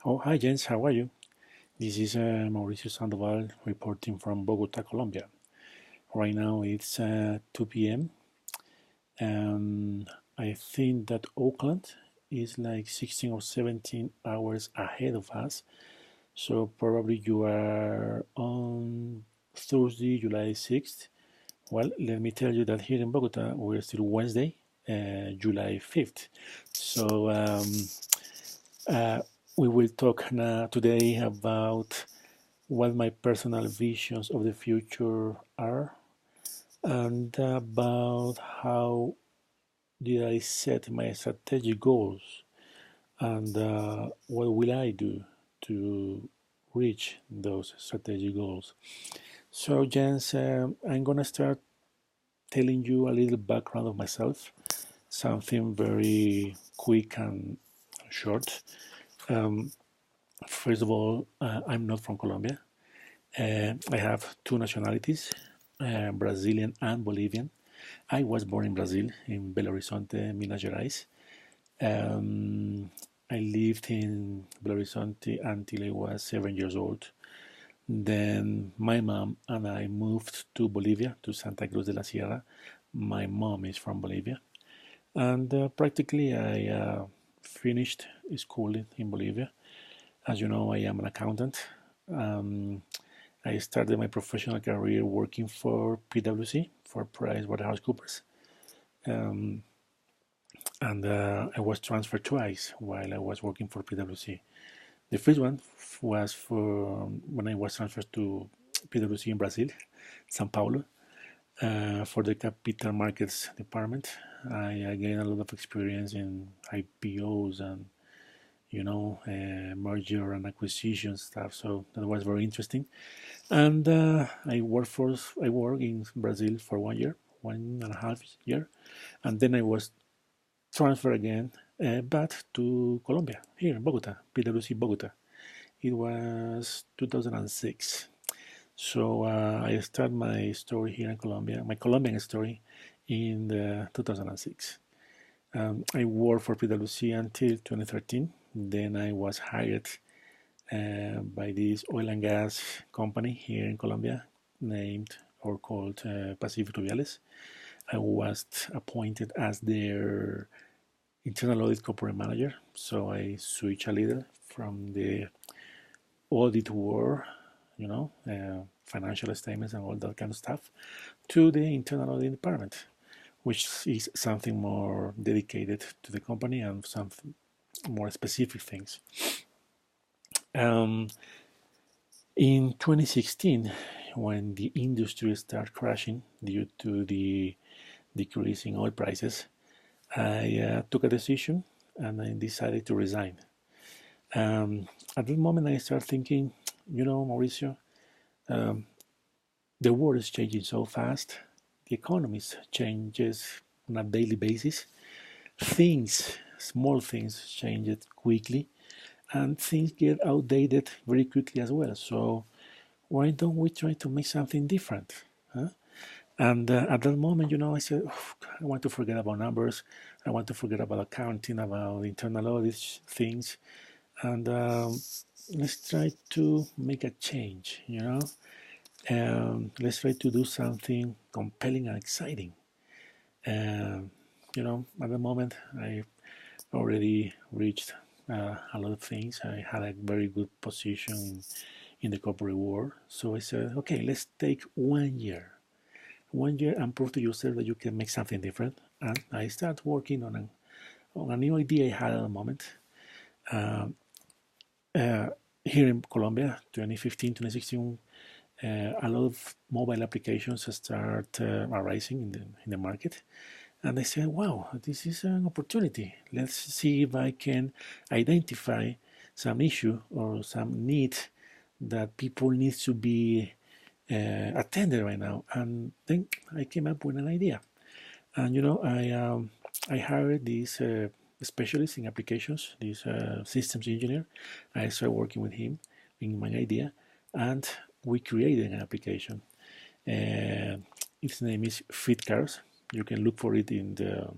Oh, hi Jens, how are you? This is Mauricio Sandoval reporting from Bogota, Colombia. Right now it's 2 p.m. and I think that Oakland is like 16 or 17 hours ahead of us. So probably you are on Thursday, July 6th. Well, let me tell you that here in Bogota we're still Wednesday, July 5th. So uh, we will talk now today about what my personal visions of the future are and about how did I set my strategic goals and what will I do to reach those strategic goals. So, Jens, I'm gonna start telling you a little background of myself, something very quick and short. Um, First of all, I'm not from Colombia. I have two nationalities, Brazilian and Bolivian. I was born in Brazil, in Belo Horizonte, Minas Gerais. Um, I lived in Belo Horizonte until I was 7 years old. Then my mom and I moved to Bolivia, to Santa Cruz de la Sierra. My mom is from Bolivia. And practically, I finished school in Bolivia. As you know, I am an accountant. Um, I started my professional career working for PwC, for PricewaterhouseCoopers, um, and I was transferred twice while I was working for PwC. The first one was for when I was transferred to PwC in Brazil, São Paulo, for the capital markets department. I gained a lot of experience in IPOs and merger and acquisition stuff. So that was very interesting. And I worked in Brazil for 1 year, 1.5 year, and then I was transferred again back to Colombia, here in Bogota, PwC Bogota. It was 2006. So I started my story here in Colombia, my Colombian story, in 2006. I worked for PwC until 2013. Then I was hired by this oil and gas company here in Colombia named or called Pacific Rubiales. I was appointed as their internal audit corporate manager, so I switched a little from the audit world, financial statements and all that kind of stuff, to the internal audit department, which is something more dedicated to the company and some more specific things. Um, in 2016, when the industry started crashing due to the decrease in oil prices, I took a decision and I decided to resign. Um, at that moment, I started thinking, Mauricio, um, the world is changing so fast. The economy changes on a daily basis. Things, small things, change quickly, and things get outdated very quickly as well. So why don't we try to make something different? Huh? And at that moment, I said, oh, I want to forget about numbers. I want to forget about accounting, about internal audit things, and let's try to make a change. Let's try to do something compelling and exciting. Um, at the moment, I already reached a lot of things. I had a very good position in the corporate world. So I said, okay, let's take 1 year and prove to yourself that you can make something different. And I started working on a new idea I had at the moment. Um, uh, Here in Colombia, 2015, 2016, a lot of mobile applications start arising in the market. And I said, wow, this is an opportunity. Let's see if I can identify some issue or some need that people need to be attended right now. And then I came up with an idea. And I hired this specialist in applications, this systems engineer. I started working with him in my idea, and we created an application. Uh, its name is FitCars. You can look for it in the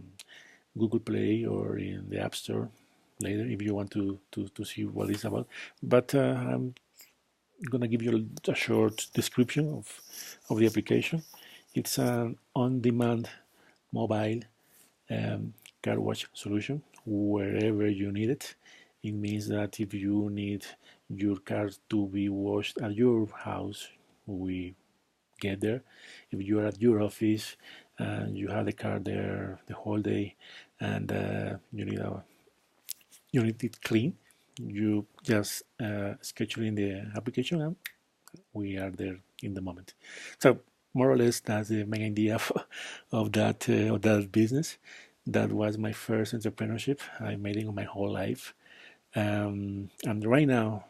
Google Play or in the App Store. later if you want to see what it's about. But I'm gonna give you a short description of the application. It's an on-demand mobile um, car wash solution wherever you need it. It means that if you need your car to be washed at your house, we get there. If you are at your office and you have the car there the whole day and you need it clean, you just schedule in the application and we are there in the moment. So more or less that's the main idea of that business. That was my first entrepreneurship. I made it my whole life, and right now,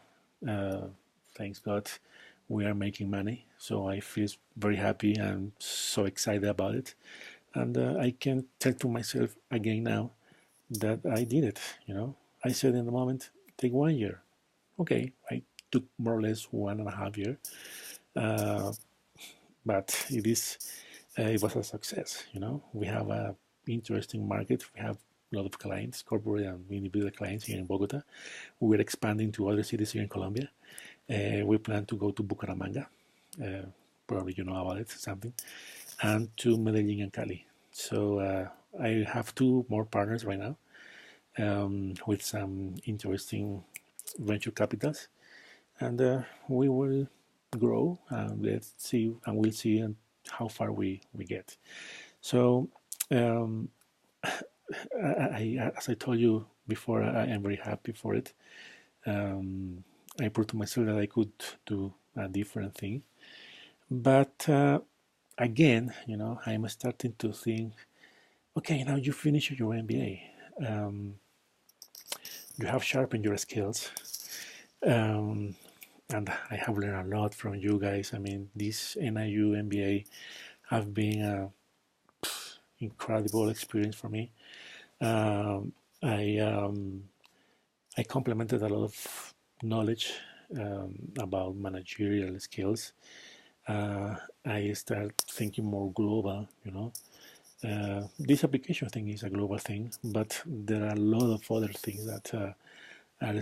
uh, thanks God, we are making money. So I feel very happy and so excited about it, and I can tell to myself again now that I did it. I said in the moment, take 1 year. Okay, I took more or less 1.5 years, uh, but it was a success. We have a interesting market. We have a lot of clients, corporate and individual clients here in Bogota. We're expanding to other cities here in Colombia. We plan to go to Bucaramanga. Uh, Probably you know about it, something, and to Medellin and Cali. So I have two more partners right now with some interesting venture capitals, and we will grow and let's see and we'll see how far we get. So um, as I told you before, I am very happy for it. I proved to myself that I could do a different thing, but again, I'm starting to think, okay, now you finish your MBA, you have sharpened your skills, um, and I have learned a lot from you guys. I mean, this NIU MBA have been an incredible experience for me. Um, I I complemented a lot of knowledge about managerial skills. I start thinking more global. This application thing is a global thing, but there are a lot of other things that are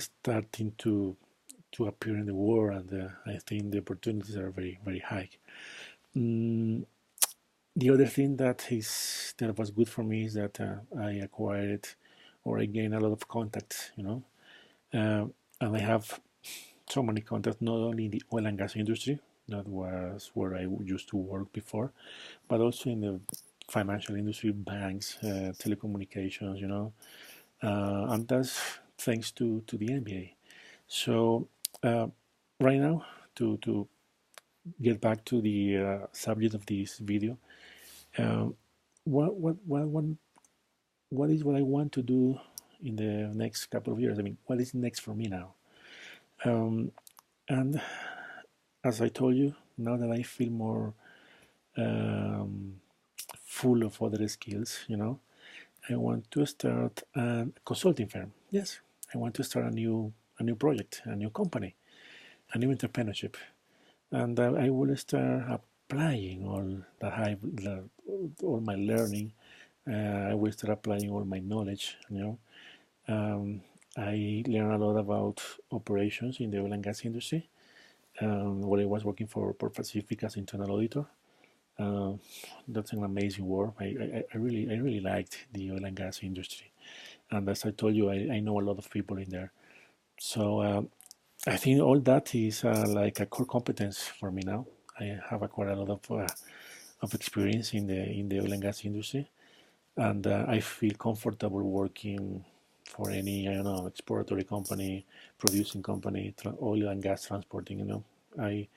starting to appear in the world, and I think the opportunities are very very high. Mm, the other thing that was good for me is that I acquired or I gained a lot of contacts, and I have so many contacts not only in the oil and gas industry, that was where I used to work before, but also in the financial industry, banks, telecommunications, and that's thanks to the MBA. So uh, right now, to get back to the subject of this video, um, what is what I want to do in the next couple of years? I mean, what is next for me now? Um, and as I told you, now that I feel more um, full of other skills, I want to start a consulting firm. Yes, I want to start a new project, a new company, a new entrepreneurship, and I will start applying all my learning. I will start applying all my knowledge. Um, I learned a lot about operations in the oil and gas industry while I was working for Pacific as internal auditor. Uh, that's an amazing work. I really liked the oil and gas industry, and as I told you, I know a lot of people in there. So I think all that is like a core competence for me now. I have acquired a lot of experience in the oil and gas industry, and I feel comfortable working for any I don't know exploratory company, producing company, oil and gas transporting. I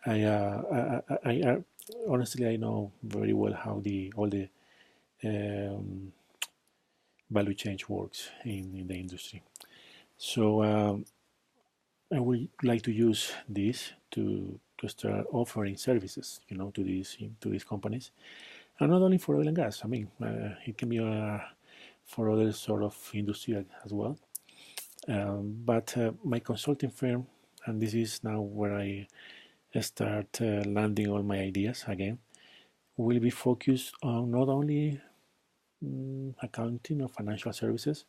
I honestly I know very well how the all the um, value chain works in the industry. So I would like to use this to start offering services, to these companies, and not only for oil and gas. I mean, it can be for other sort of industry as well. But my consulting firm, and this is now where I start landing all my ideas again, will be focused on not only accounting or financial services.